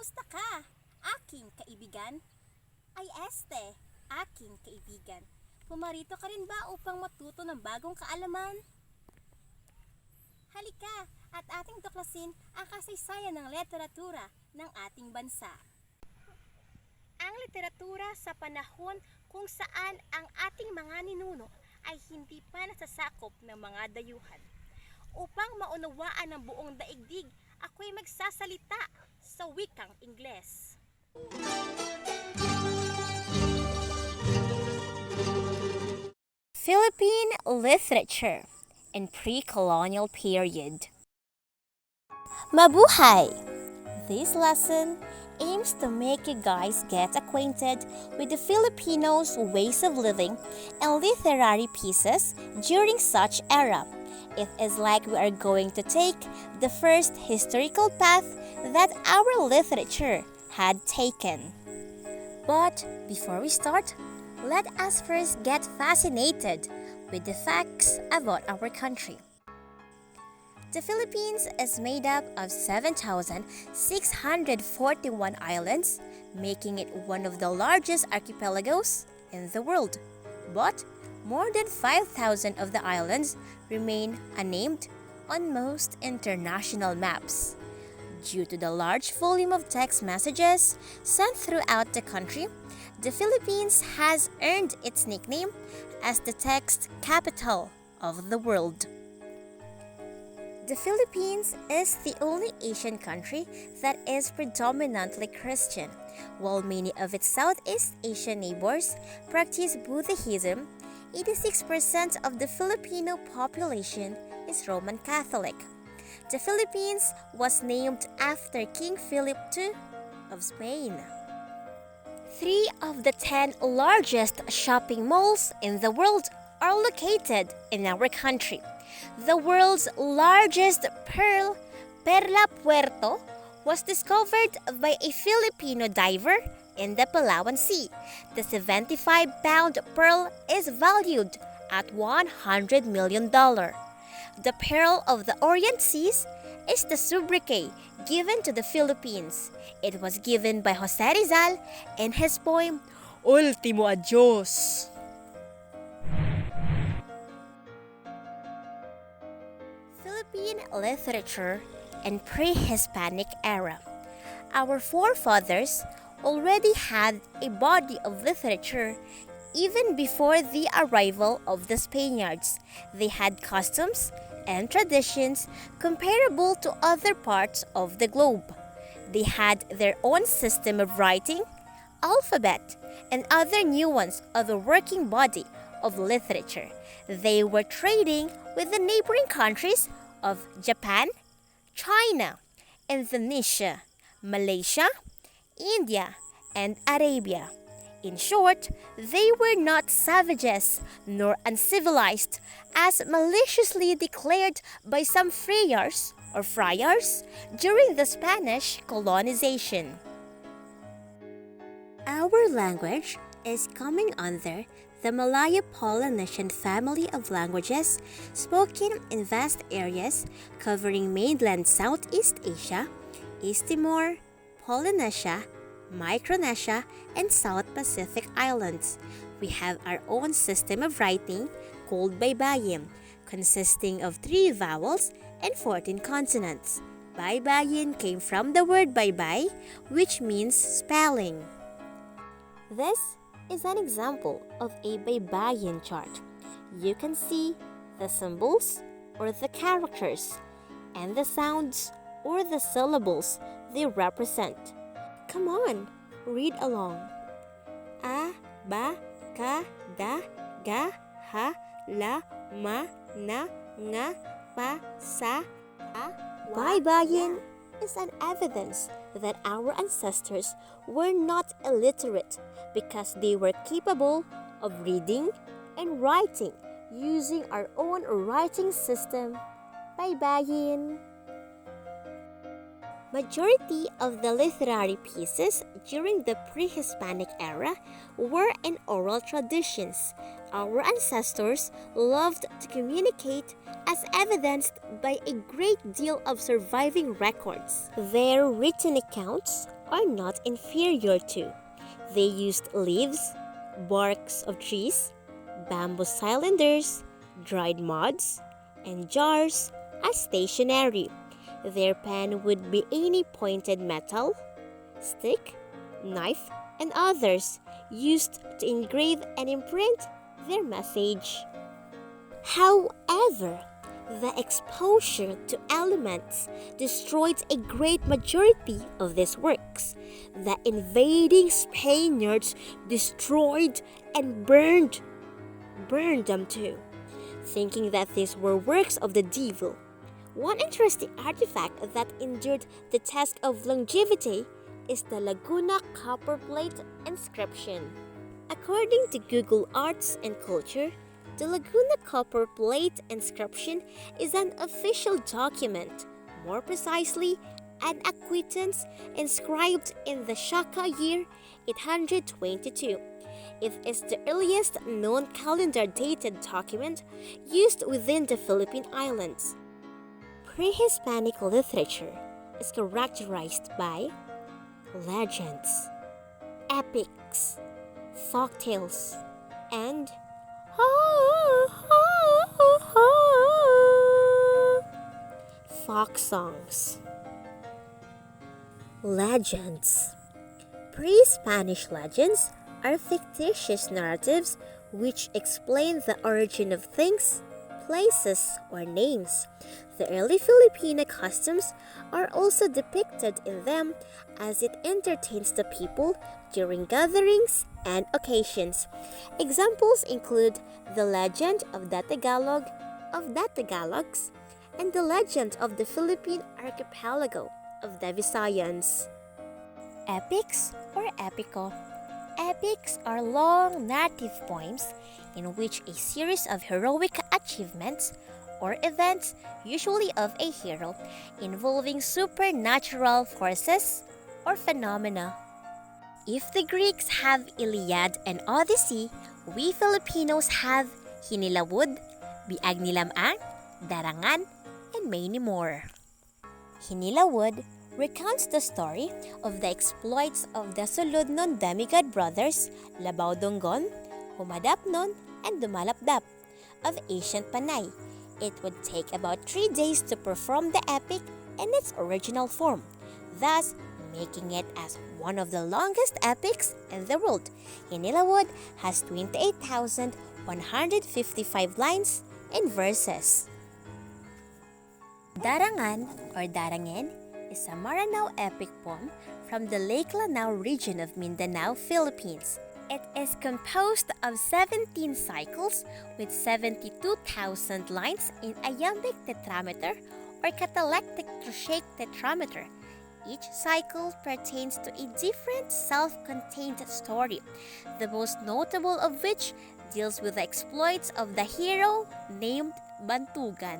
Kumusta ka, aking kaibigan? Ay aking kaibigan. Pumarito ka rin ba upang matuto ng bagong kaalaman? Halika at ating tuklasin ang kasaysayan ng literatura ng ating bansa. Ang literatura sa panahon kung saan ang ating mga ninuno ay hindi pa nasasakop ng mga dayuhan. Upang maunawaan ng buong daigdig, ako'y magsasalita sa wikang Ingles. Philippine literature in pre-colonial period. Mabuhay! This lesson aims to make you guys get acquainted with the Filipinos' ways of living and literary pieces during such era. It is like we are going to take the first historical path that our literature had taken. But before we start, let us first get fascinated with the facts about our country. The Philippines is made up of 7,641 islands, making it one of the largest archipelagos in the world. But more than 5,000 of the islands remain unnamed on most international maps. Due to the large volume of text messages sent throughout the country, the Philippines has earned its nickname as the text capital of the world. The Philippines is the only Asian country that is predominantly Christian, while many of its Southeast Asian neighbors practice Buddhism. 86% of the Filipino population is Roman Catholic. The Philippines was named after King Philip II of Spain. 3 of the 10 largest shopping malls in the world are located in our country. The world's largest pearl, Perla Puerto, was discovered by a Filipino diver in the Palawan Sea. The 75-pound pearl is valued at $100 million. The Pearl of the Orient Seas is the sobriquet given to the Philippines. It was given by Jose Rizal in his poem, Ultimo Adios. Philippine literature and pre-Hispanic era. Our forefathers already had a body of literature even before the arrival of the Spaniards. They had customs and traditions comparable to other parts of the globe. They had their own system of writing, alphabet, and other nuance of the working body of literature. They were trading with the neighboring countries of Japan, China, Indonesia, Malaysia, India, and Arabia. In short, they were not savages nor uncivilized, as maliciously declared by some friars during the Spanish colonization. Our language is coming under the Malayo-Polynesian family of languages spoken in vast areas covering mainland Southeast Asia, East Timor, Polynesia, Micronesia, and South Pacific Islands. We have our own system of writing called Baybayin, consisting of 3 vowels and 14 consonants. Baybayin came from the word baybay, which means spelling. This is an example of a Baybayin chart. You can see the symbols or the characters and the sounds or the syllables they represent. Come on, read along. A, ba, ka, da, ga, ha, la, ma, na, nga, pa, sa, a. Baybayin is an evidence that our ancestors were not illiterate because they were capable of reading and writing using our own writing system, Baybayin. Majority of the literary pieces during the pre-Hispanic era were in oral traditions. Our ancestors loved to communicate, as evidenced by a great deal of surviving records. Their written accounts are not inferior to. They used leaves, barks of trees, bamboo cylinders, dried muds, and jars as stationery. Their pen would be any pointed metal, stick, knife, and others used to engrave and imprint their message. However, the exposure to elements destroyed a great majority of these works. The invading Spaniards destroyed and burned them too, thinking that these were works of the devil. One interesting artifact that endured the test of longevity is the Laguna copper plate inscription. According to Google Arts and Culture, the Laguna copper plate inscription is an official document, more precisely, an acquittance inscribed in the Shaka year 822. It is the earliest known calendar dated document used within the Philippine Islands. Pre-Hispanic literature is characterized by legends, epics, folktales, and folk songs. Legends. Pre-Spanish legends are fictitious narratives which explain the origin of things, places, or names. The early Filipino customs are also depicted in them as it entertains the people during gatherings and occasions. Examples include the legend of the Tagalogs, and the legend of the Philippine archipelago of the Visayans. Epics or epico. Epics are long narrative poems in which a series of heroic achievements or events, usually of a hero, involving supernatural forces or phenomena. If the Greeks have Iliad and Odyssey, we Filipinos have Hinilawod, Biag ni Lamang, Darangan, and many more. Hinilawod recounts the story of the exploits of the Suludnon demigod brothers Labaw Donggon, Humadapnon, and Dumalapdap of ancient Panay. It would take about 3 days to perform the epic in its original form, thus making it as one of the longest epics in the world. Hinilawod has 28,155 lines and verses. Darangan or Darangen is a Maranao epic poem from the Lake Lanao region of Mindanao, Philippines. It is composed of 17 cycles with 72,000 lines in iambic tetrameter or catalectic trochaic tetrameter. Each cycle pertains to a different self-contained story, the most notable of which deals with the exploits of the hero named Bantugan.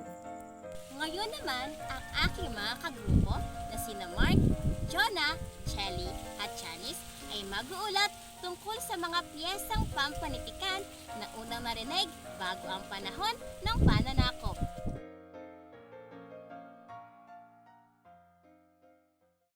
Ngayon naman, ang aking mga kagrupo na sina Mark, Jonah, Chelly at Janice ay mag-uulat tungkol sa mga piyesang pampanitikan na unang narinig bago ang panahon ng pananakop.